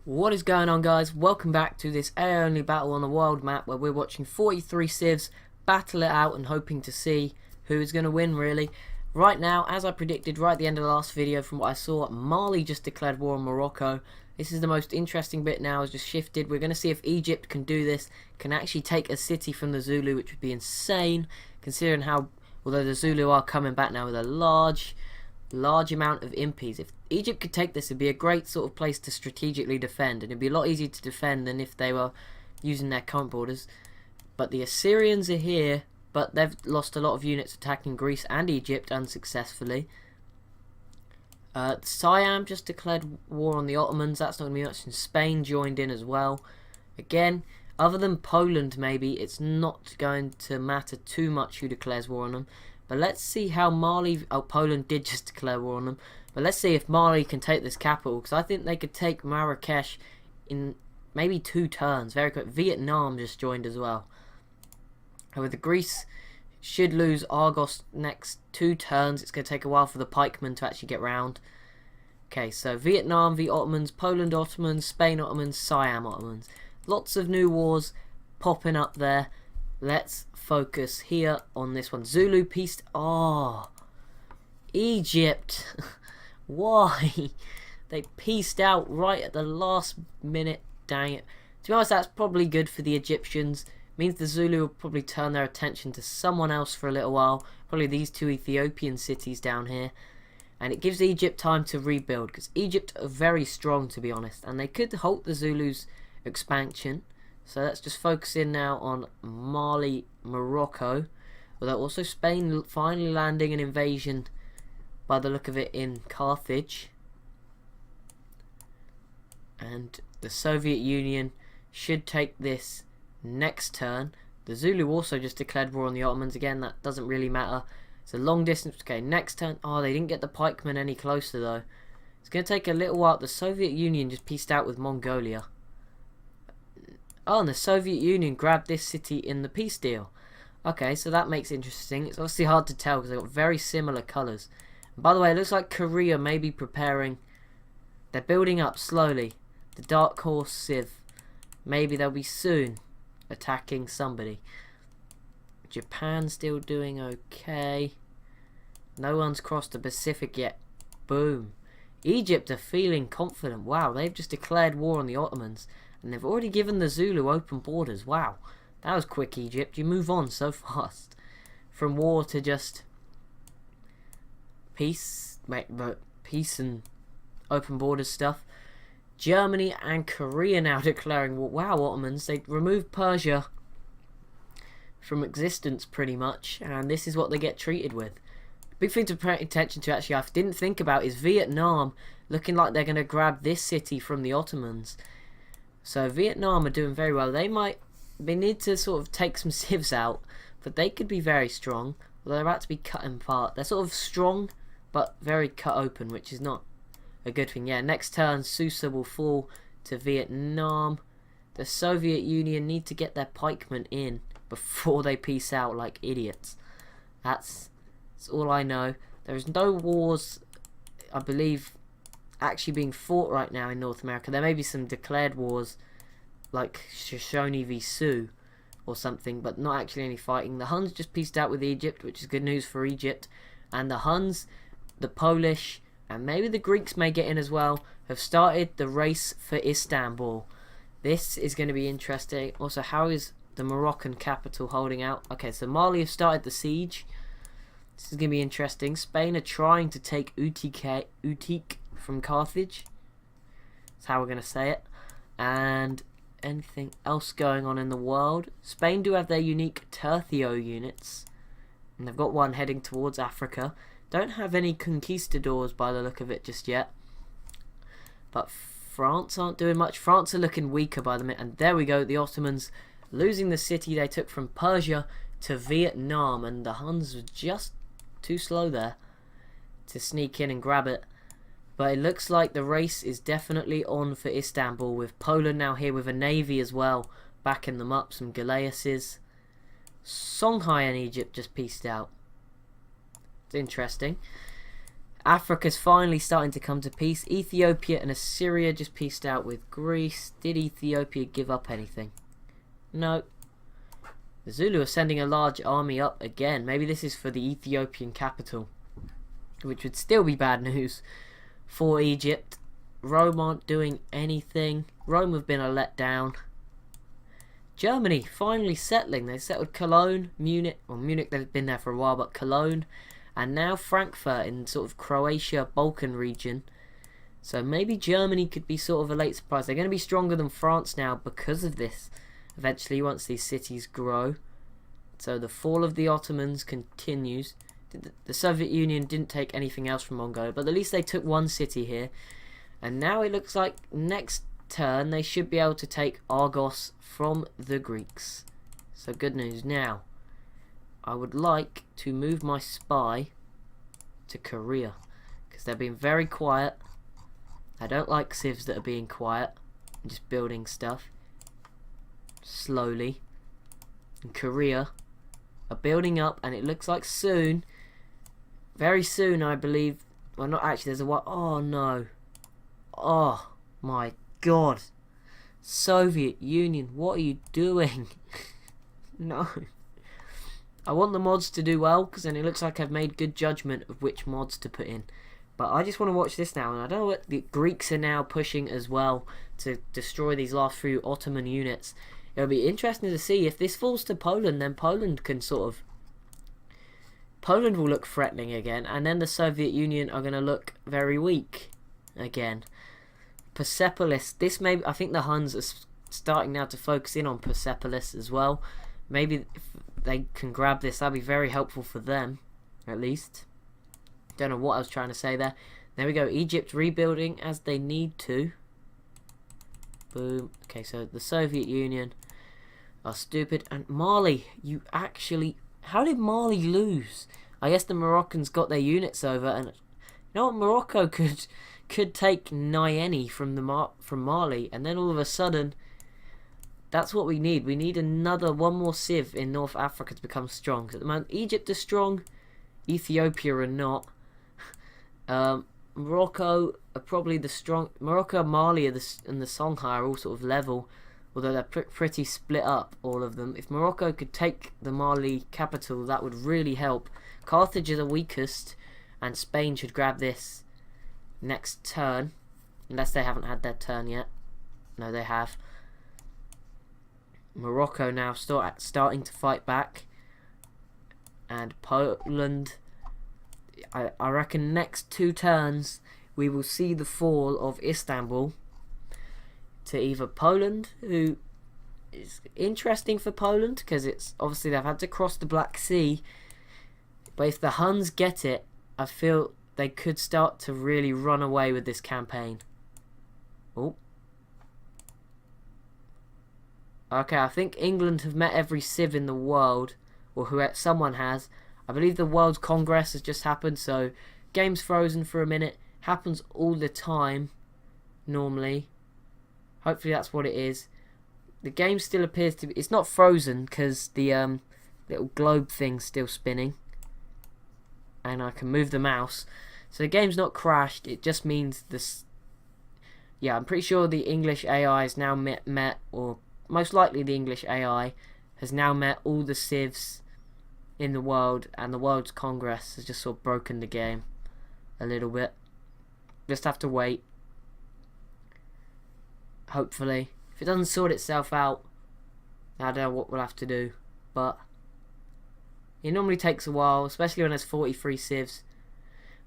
What is going on, guys? Welcome back to this AI only battle on the world map where we're watching 43 civs battle it out and hoping to see who is going to win, really. Right now, as I predicted right at the end of the last video, from what I saw, Mali just declared war on Morocco. This is the most interesting bit now, has just shifted. We're going to see if Egypt can do this, can actually take a city from the Zulu, which would be insane, considering how, although the Zulu are coming back now with a large amount of impies. If Egypt could take this, it'd be a great sort of place to strategically defend, and it'd be a lot easier to defend than if they were using their current borders. But the Assyrians are here, but they've lost a lot of units attacking Greece and Egypt unsuccessfully. Siam just declared war on the Ottomans. That's not going to be much. And Spain joined in as well. Again, other than Poland maybe, it's not going to matter too much who declares war on them. But let's see how Mali... Oh, Poland did just declare war on them. But let's see if Mali can take this capital, because I think they could take Marrakesh in maybe 2 turns. Very quick. Vietnam just joined as well. And with the Greece should lose Argos next 2 turns. It's going to take a while for the pikemen to actually get round. Okay, so Vietnam v Ottomans, Poland Ottomans, Spain Ottomans, Siam Ottomans. Lots of new wars popping up there. Let's focus here on this one. Zulu peace. Oh, Egypt. Why? They peaced out right at the last minute. Dang it. To be honest, that's probably good for the Egyptians. Means the Zulu will probably turn their attention to someone else for a little while. Probably these 2 Ethiopian cities down here. And it gives Egypt time to rebuild, because Egypt are very strong, to be honest. And they could halt the Zulus' expansion. So let's just focus in now on Mali, Morocco. Although also Spain finally landing an invasion, by the look of it, in Carthage. And the Soviet Union should take this next turn. The Zulu also just declared war on the Ottomans. Again, that doesn't really matter. It's a long distance. Okay, next turn. Oh, they didn't get the pikemen any closer, though. It's going to take a little while. The Soviet Union just pieced out with Mongolia. Oh, and the Soviet Union grabbed this city in the peace deal. Okay, so that makes it interesting. It's obviously hard to tell because they've got very similar colours. By the way, it looks like Korea may be preparing. They're building up slowly. The Dark Horse Civ. Maybe they'll be soon attacking somebody. Japan still doing okay. No one's crossed the Pacific yet. Boom. Egypt are feeling confident. Wow, they've just declared war on the Ottomans. And they've already given the Zulu open borders. Wow. That was quick, Egypt. You move on so fast. From war to just peace. Peace and open borders stuff. Germany and Korea now declaring war. Wow, Ottomans. They removed Persia from existence pretty much. And this is what they get treated with. Big thing to pay attention to, actually, I didn't think about, is Vietnam looking like they're going to grab this city from the Ottomans. So Vietnam are doing very well. They need to sort of take some civs out, but they could be very strong. Well, they're about to be cut in part. They're sort of strong, but very cut open, which is not a good thing. Yeah, next turn, Susa will fall to Vietnam. The Soviet Union need to get their pikemen in before they peace out like idiots. That's all I know. There is no wars, I believe, actually being fought right now in North America. There may be some declared wars like Shoshone v Sioux or something, but not actually any fighting. The Huns just peaced out with Egypt, which is good news for Egypt. And the Huns, the Polish, and maybe the Greeks may get in as well, have started the race for Istanbul. This is going to be interesting. Also, how is the Moroccan capital holding out? Okay, so Mali have started the siege. This is going to be interesting. Spain are trying to take Utique from Carthage. That's how we're going to say it. And anything else going on in the world? Spain do have their unique Tercio units. And they've got one heading towards Africa. Don't have any conquistadors by the look of it just yet. But France aren't doing much. France are looking weaker by the minute. And there we go. The Ottomans losing the city they took from Persia to Vietnam. And the Huns were just too slow there to sneak in and grab it. But it looks like the race is definitely on for Istanbul, with Poland now here with a navy as well, backing them up. Some galleasses. Songhai and Egypt just peaced out. It's interesting. Africa's finally starting to come to peace. Ethiopia and Assyria just peaced out with Greece. Did Ethiopia give up anything? No. The Zulu are sending a large army up again. Maybe this is for the Ethiopian capital, which would still be bad news for Egypt. Rome aren't doing anything. Rome have been a letdown. Germany finally settling. They settled Cologne, Munich. Well, Munich they've been there for a while, but Cologne. And now Frankfurt in sort of Croatia, Balkan region. So maybe Germany could be sort of a late surprise. They're going to be stronger than France now because of this. Eventually, once these cities grow. So the fall of the Ottomans continues. The Soviet Union didn't take anything else from Mongolia, but at least they took one city here. And now it looks like next turn they should be able to take Argos from the Greeks. So good news. Now, I would like to move my spy to Korea, because they're being very quiet. I don't like civs that are being quiet and just building stuff slowly. And Korea are building up, and it looks like soon, very soon I believe, well not actually, there's a what? Oh no. Oh my god. Soviet Union, what are you doing? No. I want the mods to do well, because then it looks like I've made good judgment of which mods to put in. But I just want to watch this now, and I don't know what the Greeks are now pushing as well to destroy these last few Ottoman units. It'll be interesting to see if this falls to Poland, then Poland can sort of... Poland will look threatening again, and then the Soviet Union are going to look very weak again. Persepolis, this may... I think the Huns are starting now to focus in on Persepolis as well. Maybe if they can grab this, that'd be very helpful for them, at least. Don't know what I was trying to say there. There we go, Egypt rebuilding as they need to. Boom. Okay, so the Soviet Union are stupid. And Mali, you actually... How did Mali lose? I guess the Moroccans got their units over, and you know what, Morocco could take Nyeni from Mali, and then all of a sudden... That's what we need. We need one more civ in North Africa to become strong. At the moment, Egypt is strong. Ethiopia are not. Morocco are probably the strong. Morocco, Mali, and the Songhai are all sort of level, although they're pretty split up, all of them. If Morocco could take the Mali capital, that would really help. Carthage are the weakest, and Spain should grab this next turn, unless they haven't had their turn yet. No, they have. Morocco now starting to fight back, and Poland, I reckon next 2 turns we will see the fall of Istanbul to either Poland, who is interesting for Poland because it's obviously they've had to cross the Black Sea, but if the Huns get it, I feel they could start to really run away with this campaign. Oh. Okay, I think England have met every civ in the world, or someone has. I believe the World Congress has just happened, so game's frozen for a minute. Happens all the time, normally. Hopefully that's what it is. The game still appears to be... It's not frozen, because the little globe thing's still spinning. And I can move the mouse. So the game's not crashed, it just means this... Yeah, I'm pretty sure the English AI is now met or... Most likely the English AI has now met all the civs in the world, and the World's Congress has just sort of broken the game a little bit. Just have to wait. Hopefully. If it doesn't sort itself out, I don't know what we'll have to do. But it normally takes a while, especially when there's 43 civs.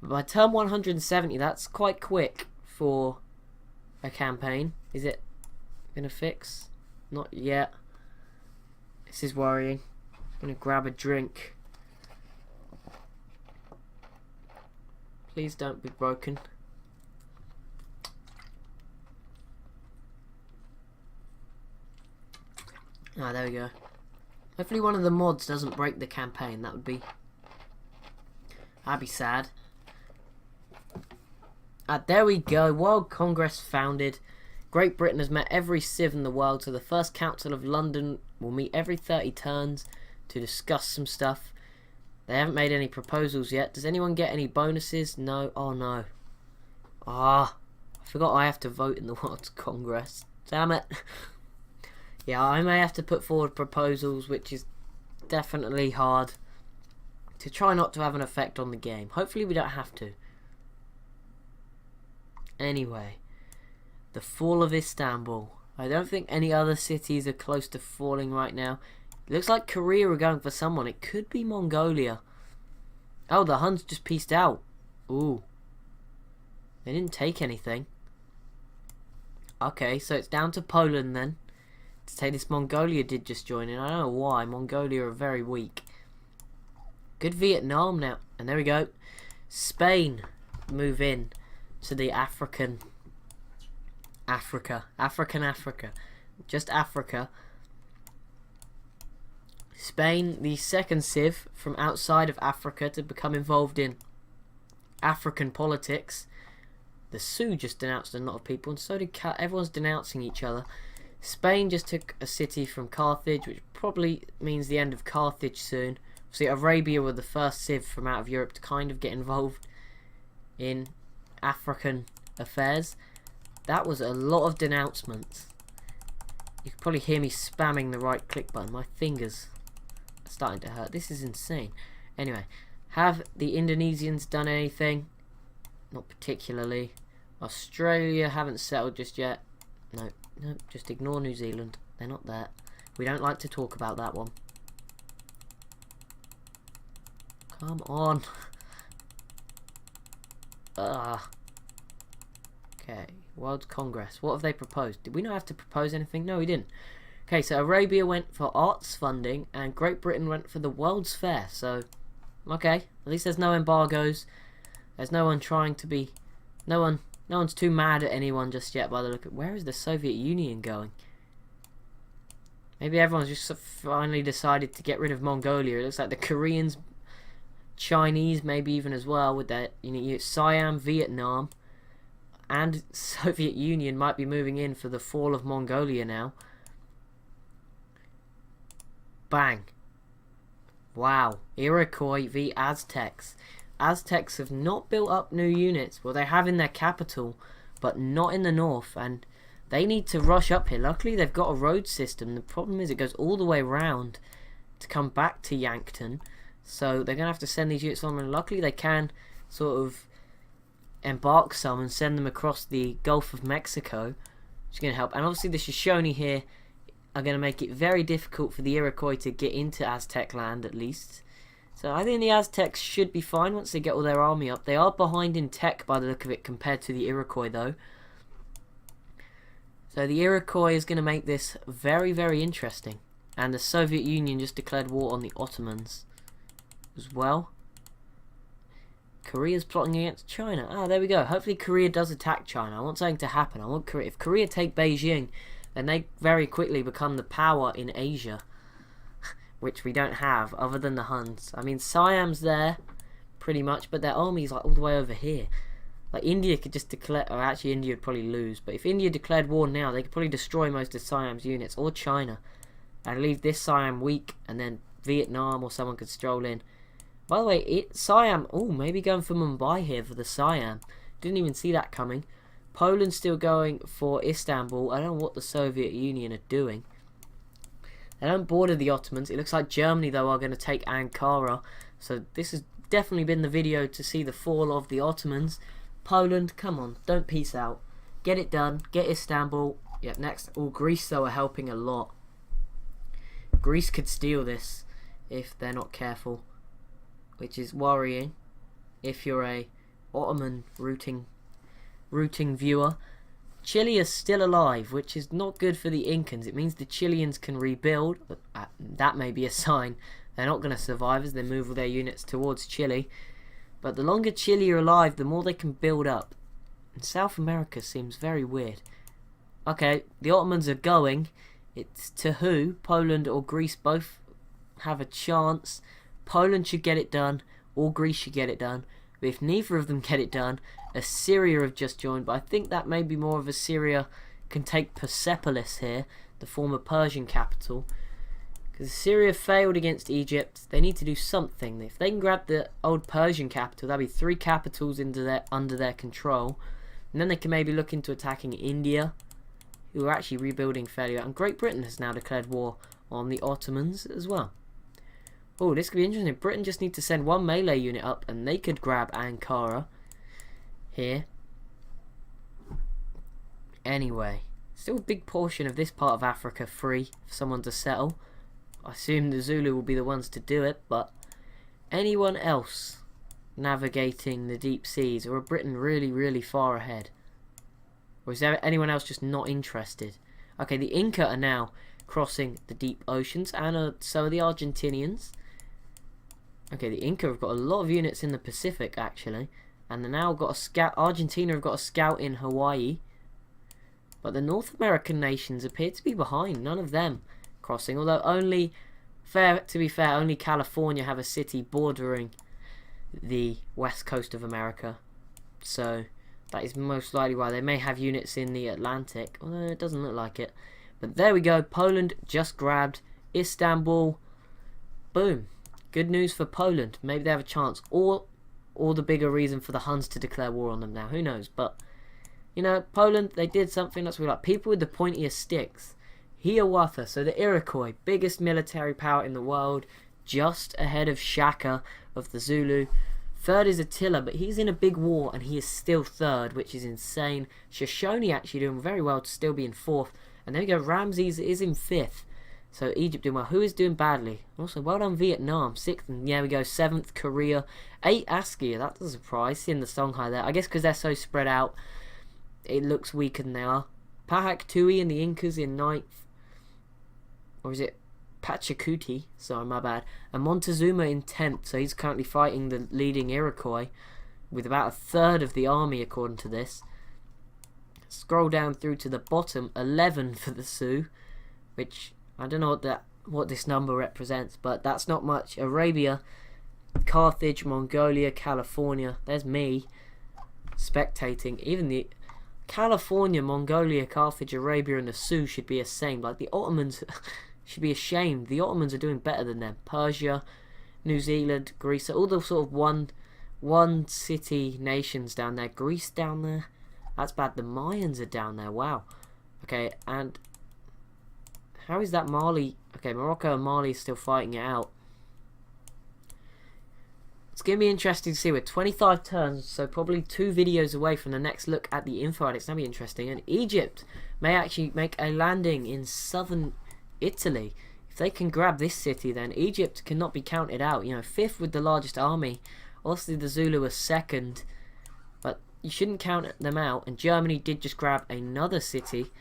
But by turn 170, that's quite quick for a campaign. Is it going to fix? Not yet. This is worrying. I'm going to grab a drink. Please don't be broken. Ah, there we go. Hopefully one of the mods doesn't break the campaign. That'd be sad. There we go. World Congress founded. Great Britain has met every civ in the world, so the first Council of London will meet every 30 turns to discuss some stuff. They haven't made any proposals yet. Does anyone get any bonuses? No. Oh no. Ah, I forgot I have to vote in the World Congress. Damn it. Yeah, I may have to put forward proposals, which is definitely hard, to try not to have an effect on the game. Hopefully we don't have to. Anyway, the fall of Istanbul. I don't think any other cities are close to falling right now. It looks like Korea are going for someone. It could be Mongolia. Oh, the Huns just pieced out. Ooh. They didn't take anything. Okay, so it's down to Poland then. To say this Mongolia did just join in. I don't know why. Mongolia are very weak. Good Vietnam now. And there we go. Spain move in to the Africa. Just Africa. Spain, the second civ from outside of Africa to become involved in African politics. The Sioux just denounced a lot of people, and so did everyone's denouncing each other. Spain just took a city from Carthage, which probably means the end of Carthage soon. See, Arabia were the first civ from out of Europe to kind of get involved in African affairs. That was a lot of denouncements. You could probably hear me spamming the right click button. My fingers are starting to hurt. This is insane. Anyway, have the Indonesians done anything? Not particularly. Australia haven't settled just yet. No, just ignore New Zealand. They're not there. We don't like to talk about that one. Come on. Okay, World Congress. What have they proposed? Did we not have to propose anything? No, we didn't. Okay, so Arabia went for arts funding, and Great Britain went for the World's Fair. So, okay, at least there's no embargoes. There's no one trying to be... No one's too mad at anyone just yet by the look of... Where is the Soviet Union going? Maybe everyone's just finally decided to get rid of Mongolia. It looks like the Koreans, Chinese maybe even as well, with their Siam, Vietnam, and Soviet Union might be moving in for the fall of Mongolia now. Bang. Wow. Iroquois v Aztecs. Aztecs have not built up new units. Well, they have in their capital, but not in the north, and they need to rush up here. Luckily, they've got a road system. The problem is it goes all the way around to come back to Yankton, so they're going to have to send these units on, and luckily they can sort of embark some and send them across the Gulf of Mexico, which is going to help. And obviously the Shoshone here are going to make it very difficult for the Iroquois to get into Aztec land, at least. So I think the Aztecs should be fine once they get all their army up. They are behind in tech by the look of it compared to the Iroquois though. So the Iroquois is going to make this very, very interesting. And the Soviet Union just declared war on the Ottomans as well. Korea's plotting against China. Ah, there we go. Hopefully Korea does attack China. I want something to happen. I want Korea. If Korea take Beijing, then they very quickly become the power in Asia, which we don't have other than the Huns. I mean, Siam's there pretty much, but their army's like all the way over here. Like India could just declare, or actually India would probably lose, but if India declared war now, they could probably destroy most of Siam's units, or China, and leave this Siam weak, and then Vietnam or someone could stroll in. By the way, Siam, oh, maybe going for Mumbai here for the Siam. Didn't even see that coming. Poland's still going for Istanbul. I don't know what the Soviet Union are doing. They don't border the Ottomans. It looks like Germany, though, are going to take Ankara. So this has definitely been the video to see the fall of the Ottomans. Poland, come on, don't peace out. Get it done. Get Istanbul. Yep, next. Oh, Greece, though, are helping a lot. Greece could steal this if they're not careful, which is worrying if you're a Ottoman rooting viewer. Chile is still alive, which is not good for the Incans. It means the Chileans can rebuild. That may be a sign they're not going to survive as they move all their units towards Chile. But the longer Chile are alive, the more they can build up. And South America seems very weird. Okay, the Ottomans are going. It's to who? Poland or Greece both have a chance. Poland should get it done, or Greece should get it done. But if neither of them get it done, Assyria have just joined. But I think that maybe more of Assyria can take Persepolis here, the former Persian capital. Because Syria failed against Egypt, they need to do something. If they can grab the old Persian capital, that'll be 3 capitals under their control. And then they can maybe look into attacking India, who are actually rebuilding fairly well. And Great Britain has now declared war on the Ottomans as well. Oh, this could be interesting. Britain just need to send 1 melee unit up, and they could grab Ankara here. Anyway, still a big portion of this part of Africa free for someone to settle. I assume the Zulu will be the ones to do it, but anyone else navigating the deep seas, or are Britain really, really far ahead? Or is there anyone else just not interested? Okay, the Inca are now crossing the deep oceans, and so are the Argentinians. Okay, the Inca have got a lot of units in the Pacific, actually, and they've now got a scout. Argentina have got a scout in Hawaii, but the North American nations appear to be behind. None of them crossing, although to be fair, only California have a city bordering the west coast of America, so that is most likely why. They may have units in the Atlantic, although it doesn't look like it. But there we go, Poland just grabbed Istanbul. Boom. Good news for Poland. Maybe they have a chance, or the bigger reason for the Huns to declare war on them now, who knows. But you know, Poland, they did something that's what we like. People with the pointiest sticks. Hiawatha, so the Iroquois, biggest military power in the world, just ahead of Shaka of the Zulu. Third is Attila, but he's in a big war and he is still third, which is insane. Shoshone actually doing very well to still be in 4th. And there we go, Ramses is in 5th. So Egypt doing well. Who is doing badly? Also, well done Vietnam, 6th. And yeah, we go 7th, Korea. 8, Askia, that's a surprise, seeing the Songhai there. I guess because they're so spread out, it looks weaker than they are. Pahak Tui and the Incas in 9th. Or is it Pachacuti? Sorry, my bad. And Montezuma in 10th, so he's currently fighting the leading Iroquois with about 1/3 of the army, according to this. Scroll down through to the bottom, 11 for the Sioux, which I don't know what this number represents, but that's not much. Arabia, Carthage, Mongolia, California. There's me spectating. Even the California, Mongolia, Carthage, Arabia, and the Sioux should be ashamed. Like the Ottomans should be ashamed. The Ottomans are doing better than them. Persia, New Zealand, Greece, all the sort of one city nations down there. Greece down there. That's bad. The Mayans are down there. Wow. Okay, and how is that Mali? Okay, Morocco and Mali are still fighting it out. It's going to be interesting to see. We're 25 turns, so probably 2 videos away from the next look at the info. It's going to be interesting. And Egypt may actually make a landing in southern Italy. If they can grab this city, then Egypt cannot be counted out. You know, 5th with the largest army. Obviously, the Zulu are 2nd, but you shouldn't count them out. And Germany did just grab another city.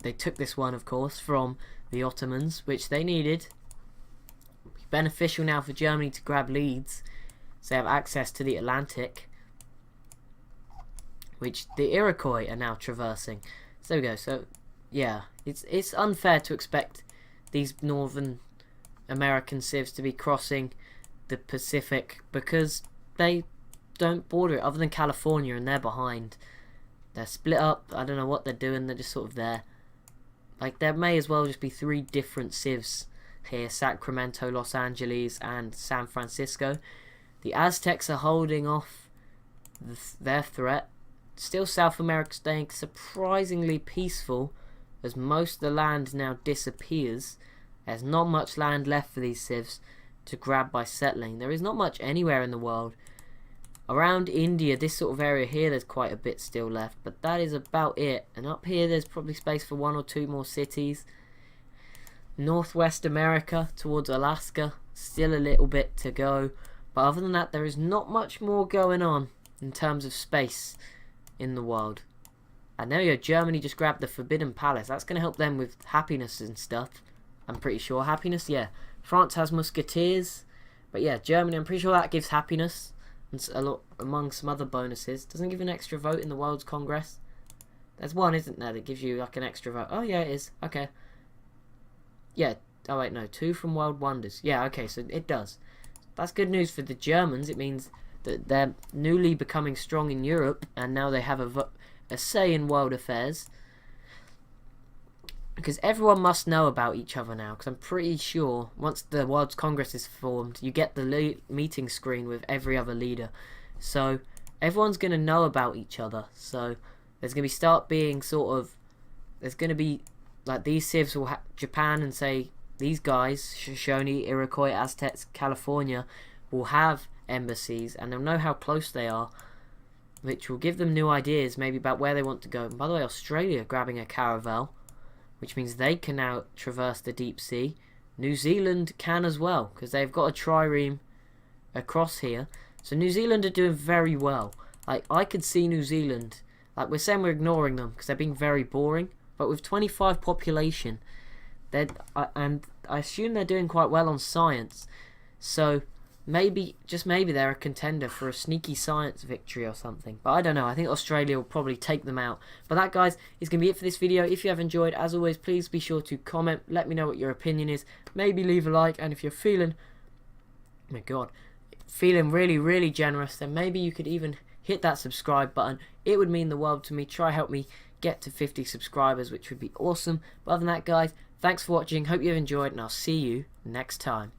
They took this one, of course, from the Ottomans, which they needed. Beneficial now for Germany to grab Leeds, so they have access to the Atlantic, which the Iroquois are now traversing. So there we go. So yeah, it's unfair to expect these Northern American civs to be crossing the Pacific because they don't border it, other than California, and they're behind. They're split up. I don't know what they're doing. They're just sort of there. Like, there may as well just be 3 different civs here: Sacramento, Los Angeles, and San Francisco. The Aztecs are holding off their threat. Still, South America staying surprisingly peaceful as most of the land now disappears. There's not much land left for these civs to grab by settling. There is not much anywhere in the world. Around India, this sort of area here, there's quite a bit still left, but that is about it. And up here, there's probably space for 1 or 2 more cities. Northwest America towards Alaska, still a little bit to go, but other than that, there is not much more going on in terms of space in the world. And there we go, Germany just grabbed the Forbidden Palace. That's going to help them with happiness and stuff, I'm pretty sure. Happiness, yeah. France has musketeers, but yeah, Germany, I'm pretty sure that gives happiness and a lot among some other bonuses. Doesn't give an extra vote in the World's Congress. There's one, isn't there, that gives you like an extra vote? Oh yeah, it is. Okay. Yeah. Oh wait, no. 2 from World Wonders. Yeah. Okay. So it does. That's good news for the Germans. It means that they're newly becoming strong in Europe, and now they have a say in world affairs. because everyone must know about each other now, because I'm pretty sure once the World's Congress is formed, you get the meeting screen with every other leader, so everyone's going to know about each other. So there's going to start being sort of, there's going to be like these civs will Japan and say these guys, Shoshone, Iroquois, Aztecs, California, will have embassies, and they'll know how close they are, which will give them new ideas maybe about where they want to go. And by the way, Australia grabbing a caravel, which means they can now traverse the deep sea. New Zealand can as well, because they've got a trireme across here. So New Zealand are doing very well. Like, I could see New Zealand, like, we're saying we're ignoring them because they're being very boring, but with 25 population, and I assume they're doing quite well on science, so maybe, just maybe, they're a contender for a sneaky science victory or something. But I don't know. I think Australia will probably take them out. But that, guys, is going to be it for this video. If you have enjoyed, as always, please be sure to comment. Let me know what your opinion is. Maybe leave a like. And if you're feeling, oh my God, feeling really, really generous, then maybe you could even hit that subscribe button. It would mean the world to me. Try help me get to 50 subscribers, which would be awesome. But other than that, guys, thanks for watching. Hope you've enjoyed, and I'll see you next time.